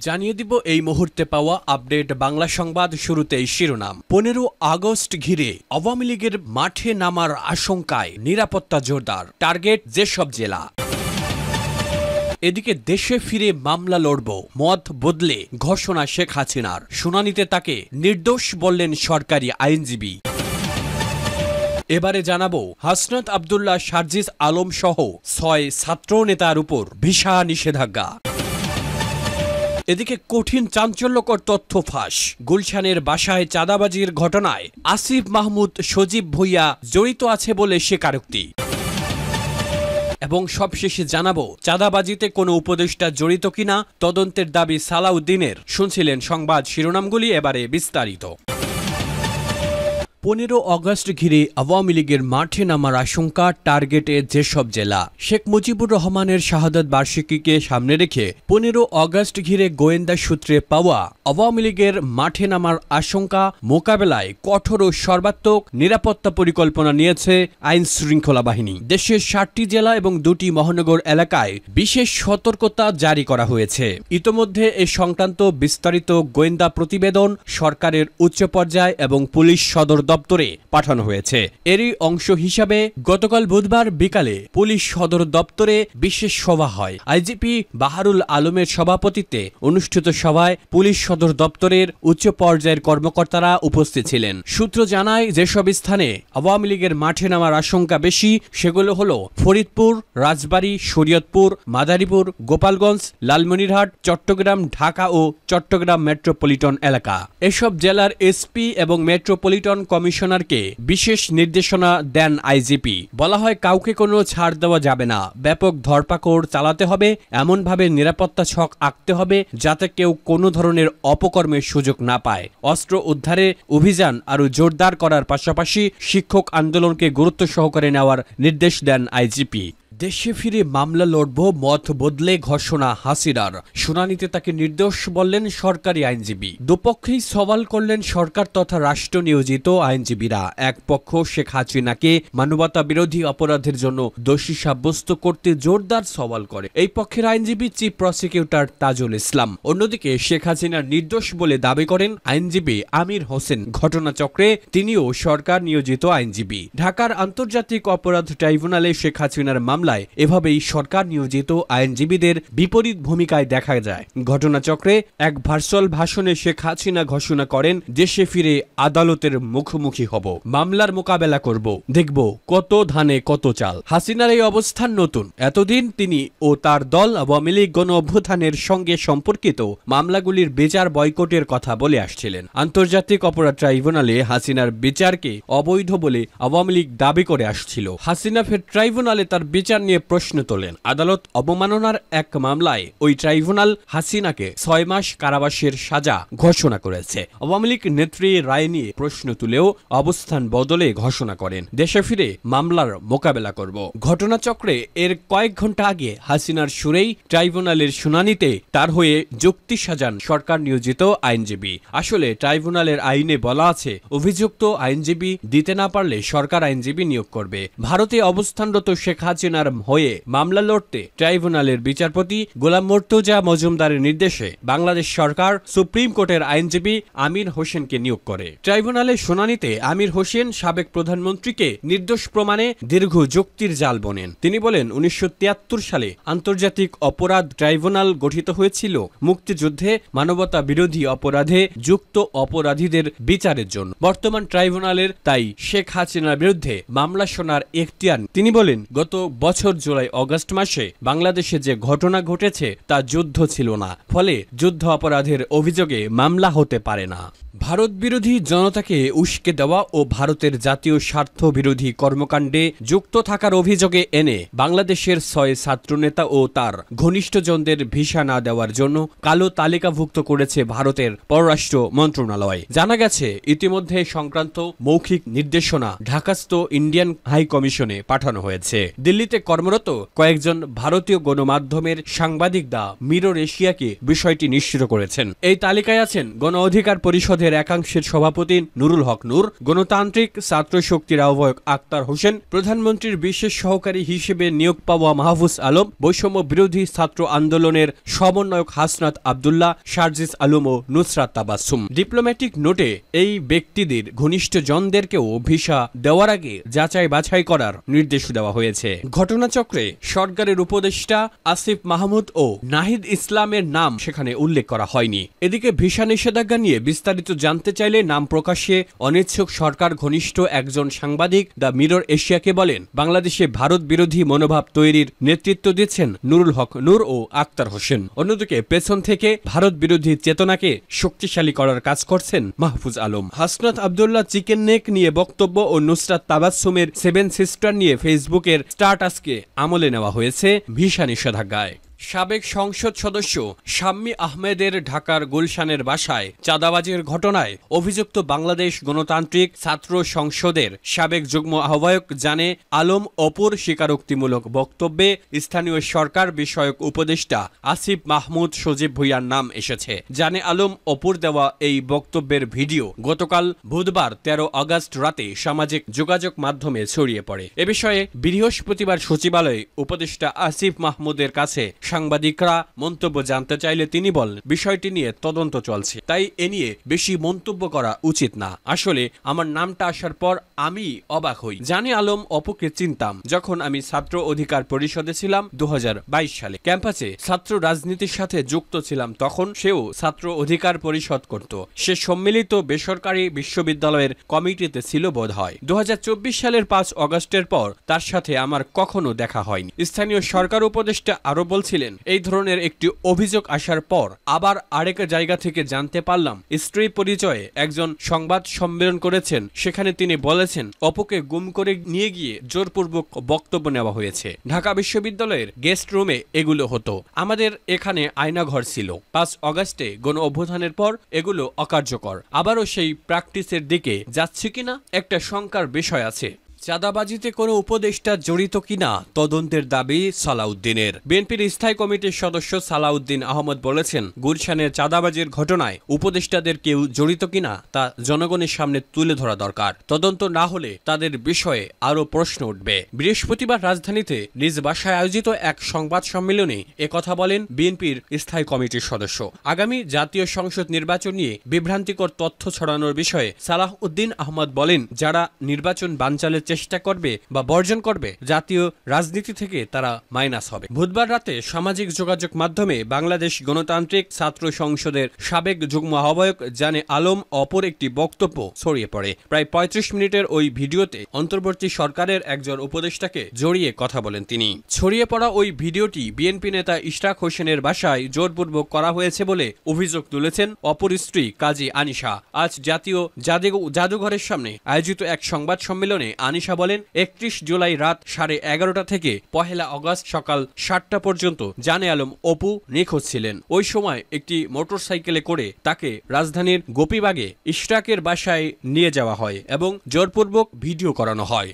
জানিয়ে দিব এই মুহূর্তে পাওয়া আপডেট বাংলা সংবাদ। শুরুতেই শিরোনাম। 15 আগস্ট ঘিরে আওয়ামী লীগের মাঠে নামার আশঙ্কায় নিরাপত্তা জোরদার, টার্গেট যেসব জেলা। এদিকে দেশে ফিরে মামলা লড়ব, মত বদলে ঘোষণা শেখ হাসিনার, শুনানিতে তাকে নির্দোষ বললেন সরকারি আইনজীবী। এবারে জানাবো হাসনাত আব্দুল্লাহ, সার্জিস আলম সহ 6 ছাত্র নেতার উপর ভিসা নিষেধাজ্ঞা। এদিকে কঠিন চাঞ্চল্যকর তথ্য ফাঁস, গুলশানের বাসায় চাঁদাবাজির ঘটনায় আসিফ মাহমুদ, সজীব ভুইয়া জড়িত আছে বলে স্বীকারোক্তি। এবং সবশেষে জানাবো চাঁদাবাজিতে কোনো উপদেষ্টা জড়িত কিনা, তদন্তের দাবি সালাউদ্দিনের। শুনছিলেন সংবাদ শিরোনামগুলি, এবারে বিস্তারিত। 15 আগস্ট ঘিরে আওয়ামী লীগের মাঠে নামার আশঙ্কা, টার্গেটে যেসব জেলা। শেখ মুজিবুর রহমানের শাহাদাত বার্ষিকীকে সামনে রেখে 15 আগস্ট ঘিরে গোয়েন্দা সূত্রে পাওয়া আওয়ামী লীগের মাঠে নামার আশঙ্কা মোকাবেলায় কঠোর ও সর্বাত্মক নিরাপত্তা পরিকল্পনা নিয়েছে আইন শৃঙ্খলা বাহিনী। দেশের 7টি জেলা এবং 2টি মহানগর এলাকায় বিশেষ সতর্কতা জারি করা হয়েছে। ইতোমধ্যে এ সংক্রান্ত বিস্তারিত গোয়েন্দা প্রতিবেদন সরকারের উচ্চ পর্যায় এবং পুলিশ সদর দপ্তরে পাঠানো হয়েছে। এরই অংশ হিসাবে গতকাল বুধবার বিকালে পুলিশ সদর দপ্তরে বিশেষ সভা হয়। আইজিপি বাহারুল আলমের সভাপতিত্বে অনুষ্ঠিত সভায় পুলিশ সদর দপ্তরের উচ্চ পর্যায়ের কর্মকর্তারা উপস্থিত ছিলেন। সূত্র জানায়, যেসব স্থানে আওয়ামী লীগের মাঠে নামার আশঙ্কা বেশি সেগুলো হলো ফরিদপুর, রাজবাড়ী, শরীয়তপুর, মাদারীপুর, গোপালগঞ্জ, লালমনিরহাট, চট্টগ্রাম, ঢাকা ও চট্টগ্রাম মেট্রোপলিটন এলাকা। এসব জেলার এসপি এবং মেট্রোপলিটন কমিশনারকে বিশেষ নির্দেশনা দেন আইজিপি। বলা হয়, কাউকে কোনো ছাড় দেওয়া যাবে না, ব্যাপক ধরপাকড় চালাতে হবে, এমনভাবে নিরাপত্তা ছক আঁকতে হবে যাতে কেউ কোনো ধরনের অপকর্মের সুযোগ না পায়। অস্ত্র উদ্ধারে অভিযান আরও জোরদার করার পাশাপাশি শিক্ষক আন্দোলনকে গুরুত্ব সহকারে নেওয়ার নির্দেশ দেন আইজিপি। দেশে ফিরে মামলা লড়ব, মত বদলে ঘোষণা হাসিনার, শুনানিতে তাকে নির্দোষ বললেন সরকারি আইনজীবী। দুপক্ষেই সওয়াল করলেন সরকার তথা রাষ্ট্র নিয়োজিত আইনজীবীরা। এক পক্ষ শেখ হাসিনাকে মানবতা বিরোধী অপরাধের জন্য দোষী সাব্যস্ত করতে জোরদার সওয়াল করে এই পক্ষের আইনজীবী চিফ প্রসিকিউটর তাজুল ইসলাম। অন্যদিকে শেখ হাসিনার নির্দোষ বলে দাবি করেন আইনজীবী আমির হোসেন। ঘটনাচক্রে তিনিও সরকার নিয়োজিত আইনজীবী। ঢাকার আন্তর্জাতিক অপরাধ ট্রাইব্যুনালে শেখ হাসিনার মামলা এভাবেই সরকার নিয়োজিত আইনজীবীদের বিপরীত ভূমিকায় দেখা যায়। ঘটনাচক্রে এক ভার্চুয়াল ভাষণে শেখ হাসিনা ঘোষণা করেন, দেশে ফিরে আদালতের মুখোমুখি হব, মামলার মোকাবেলা করব, দেখব কত ধানে কত চাল। হাসিনার এই অবস্থান নতুন। এতদিন তিনি ও তার দল আওয়ামী লীগ গণ অভ্যুত্থানের সঙ্গে সম্পর্কিত মামলাগুলির বিচার বয়কটের কথা বলে আসছিলেন। আন্তর্জাতিক অপরাধ ট্রাইব্যুনালে হাসিনার বিচারকে অবৈধ বলে আওয়ামী লীগ দাবি করে আসছিল। হাসিনা ফের ট্রাইব্যুনালে তার বিচার নিয়ে প্রশ্ন তোলেন। আদালত অবমাননার এক মামলায় ওই ট্রাইব্যুনাল হাসিনাকে 6 মাস কারাবাসের সাজা ঘোষণা করেছে। আওয়ামী লীগ নেত্রী রায় নিয়ে প্রশ্ন তুলেও অবস্থান বদলে ঘোষণা করেন, দেশে ফিরে মামলার মোকাবেলা করব। ঘটনাচক্রে এর কয়েক ঘন্টা আগে হাসিনার সুরেই ট্রাইব্যুনালের শুনানিতে তার হয়ে যুক্তি সাজান সরকার নিয়োজিত আইনজীবী। আসলে ট্রাইব্যুনালের আইনে বলা আছে, অভিযুক্ত আইনজীবী দিতে না পারলে সরকার আইনজীবী নিয়োগ করবে। ভারতে অবস্থানরত শেখ হাসিনার হয়ে মামলা লড়তে ট্রাইব্যুনালের বিচারপতি গোলাম মুর্তজা মজুমদারের নির্দেশে বাংলাদেশ সরকার সুপ্রিম কোর্টের আইনজীবী আমির হোসেনকে নিয়োগ করে। ট্রাইব্যুনালের শুনানিতে আমির হোসেন সাবেক প্রধানমন্ত্রীকে নির্দোষ প্রমাণে দীর্ঘ যুক্তির জাল বোনেন। তিনি বলেন, 1973 সালে আন্তর্জাতিক অপরাধ ট্রাইব্যুনাল গঠিত হয়েছিল মুক্তিযুদ্ধে মানবতা বিরোধী অপরাধে যুক্ত অপরাধীদের বিচারের জন্য। বর্তমান ট্রাইব্যুনালের তাই শেখ হাসিনার বিরুদ্ধে মামলা শোনার এখতিয়ার। তিনি বলেন, গত বছর জুলাই আগস্ট মাসে বাংলাদেশে যে ঘটনা ঘটেছে তা যুদ্ধ ছিল না, ফলে যুদ্ধ অপরাধের অভিযোগে মামলা হতে পারে না। ভারত বিরোধী জনতাকে উস্কে দেওয়া ও ভারতের জাতীয় স্বার্থ বিরোধী কর্মকাণ্ডে যুক্ত থাকার অভিযোগে এনে বাংলাদেশের 6 ছাত্রনেতা ও তার ঘনিষ্ঠজনদের ভিসা না দেওয়ার জন্য কালো তালিকাভুক্ত করেছে ভারতের পররাষ্ট্র মন্ত্রণালয়। জানা গেছে, ইতিমধ্যে সংক্রান্ত মৌখিক নির্দেশনা ঢাকাস্থ ইন্ডিয়ান হাই কমিশনে পাঠানো হয়েছে। দিল্লিতে কর্মরত কয়েকজন ভারতীয় গণমাধ্যমের সাংবাদিক দ্য মিরর এশিয়াকে বিষয়টি নিশ্চিত করেছেন। এই তালিকায় আছেন গণ অধিকার পরিষদের একাংশের সভাপতি নুরুল হক নূর, গণতান্ত্রিক ছাত্র শক্তির আহ্বায়ক আক্তার হোসেন, প্রধানমন্ত্রীর বিশেষ সহকারী হিসেবে নিয়োগ পাওয়া মাহফুজ আলম, বৈষম্য বিরোধী ছাত্র আন্দোলনের সমন্বয়ক হাসনাত আব্দুল্লাহ, সার্জিস আলম ও নুসরাত তাবাসসুম। ডিপ্লোম্যাটিক নোটে এই ব্যক্তিদের ঘনিষ্ঠজনদেরকেও ভিসা দেওয়ার আগে যাচাই বাছাই করার নির্দেশ দেওয়া হয়েছে। ঘটনাচক্রে সরকারের উপদেষ্টা আসিফ মাহমুদ ও নাহিদ ইসলামের নাম সেখানে উল্লেখ করা হয়নি। এদিকে ভিসা নিষেধাজ্ঞা নিয়ে বিস্তারিত জানতে চাইলে নাম প্রকাশে অনিচ্ছুক সরকার ঘনিষ্ঠ একজন সাংবাদিক দ্য মিরর এশিয়াকে বলেন, বাংলাদেশে ভারত বিরোধী মনোভাব তৈরির নেতৃত্ব দিচ্ছেন নুরুল হক নূর ও আক্তার হোসেন। অন্যদিকে পেছন থেকে ভারত বিরোধী চেতনাকে শক্তিশালী করার কাজ করছেন মাহফুজ আলম। হাসনাত আব্দুল্লাহ চিকেন নেক নিয়ে বক্তব্য ও নুসরাত তাবাসসুমের 7 সিস্টার নিয়ে ফেসবুকের স্ট্যাটাসকে আমলে নেওয়া হয়েছে ভিসা নিষেধাজ্ঞায়। সাবেক সংসদ সদস্য শাম্মী আহমেদের ঢাকার গুলশানের বাসায় চাঁদাবাজির ঘটনায় অভিযুক্ত বাংলাদেশ গণতান্ত্রিক ছাত্র সংসদের সাবেক যুগ্ম আহ্বায়ক জানে আলম অপুর স্বীকারোক্তিমূলক বক্তব্যে স্থানীয় সরকার বিষয়ক উপদেষ্টা আসিফ মাহমুদ সজীব ভুঁইয়ার নাম এসেছে। জানে আলম অপুর দেওয়া এই বক্তব্যের ভিডিও গতকাল বুধবার 13 আগস্ট রাতে সামাজিক যোগাযোগ মাধ্যমে ছড়িয়ে পড়ে। এ বিষয়ে বৃহস্পতিবার সচিবালয়ে উপদেষ্টা আসিফ মাহমুদের কাছে সাংবাদিকরা মন্তব্য জানতে চাইলে তিনি বলেন, বিষয়টি নিয়ে তদন্ত চলছে, তাই এ নিয়ে বেশি মন্তব্য করা উচিত না। আসলে আমার নামটা আসার পর আমি অবাক হই। জানে আলম অপুকে চিনতাম যখন আমি ছাত্র অধিকার পরিষদে ছিলাম 2022 সালে। ক্যাম্পাসে ছাত্র রাজনীতির সাথে যুক্ত ছিলাম, তখন সেও ছাত্র অধিকার পরিষদ করত। সে সম্মিলিত বেসরকারি বিশ্ববিদ্যালয়ের কমিটিতে ছিল বোধ হয়। 2024 সালের 5 আগস্টের পর তার সাথে আমার কখনো দেখা হয়নি। স্থানীয় সরকার উপদেষ্টা আরো বলছিলেন, এই ধরনের একটি অভিযোগ আসার পর আবার আরেক জায়গা থেকে জানতে পারলাম স্ত্রী পরিচয়ে একজন সংবাদ সম্মেলন করেছেন। সেখানে তিনি বলেছেন অপুকে গুম করে নিয়ে গিয়ে জোরপূর্বক বক্তব্য নেওয়া হয়েছে। ঢাকা বিশ্ববিদ্যালয়ের গেস্ট রুমে এগুলো হতো। আমাদের এখানে আয়নাঘর ছিল। 5 আগস্টে গণ অভ্যুত্থানের পর এগুলো অকার্যকর। আবারও সেই প্র্যাকটিসের দিকে যাচ্ছে কিনা একটা শঙ্কার বিষয় আছে। চাঁদাবাজিতে কোনো উপদেষ্টা জড়িত কিনা তদন্তের দাবি সালাউদ্দিনের। বিএনপির স্থায়ী কমিটির সদস্য সালাউদ্দিন আহমদ বলেছেন, গুলশানের চাঁদাবাজির ঘটনায় উপদেষ্টাদের কেউ জড়িত কিনা তা জনগণের সামনে তুলে ধরা দরকার। তদন্ত না হলে তাদের বিষয়ে আরও প্রশ্ন উঠবে। বৃহস্পতিবার রাজধানীতে নিজ বাসায় আয়োজিত এক সংবাদ সম্মেলনে একথা বলেন বিএনপির স্থায়ী কমিটির সদস্য। আগামী জাতীয় সংসদ নির্বাচন নিয়ে বিভ্রান্তিকর তথ্য ছড়ানোর বিষয়ে সালাউদ্দিন আহমদ বলেন, যারা নির্বাচন বানচালের চেষ্টা করবে বা বর্জন করবে জাতীয় রাজনীতি থেকে তারা মাইনাস হবে। বুধবার রাতে সামাজিক যোগাযোগ মাধ্যমে বাংলাদেশ গণতান্ত্রিক ছাত্র সংসদের সাবেক যুগ্ম আহ্বায়ক জানে আলম অপর একটি বক্তব্য ছড়িয়ে পড়ে। প্রায় 35 মিনিটের ওই ভিডিওতে অন্তর্বর্তী সরকারের একজন উপদেষ্টাকে জড়িয়ে কথা বলেন তিনি। ছড়িয়ে পড়া ওই ভিডিওটি বিএনপি নেতা ইশরাক হোসেনের বাসায় জোরপূর্বক করা হয়েছে বলে অভিযোগ তুলেছেন অপর স্ত্রী কাজী আনিশা। আজ জাতীয় জাদুঘরের সামনে আয়োজিত এক সংবাদ সম্মেলনে আনিশা বলেন, 31 জুলাই রাত 11:30 থেকে 1 আগস্ট সকাল 7টা পর্যন্ত জানে আলম অপু নিখোঁজ ছিলেন। ওই সময় একটি মোটরসাইকেলে করে তাকে রাজধানীর গোপীবাগে ইশরাকের বাসায় নিয়ে যাওয়া হয় এবং জোরপূর্বক ভিডিও করানো হয়।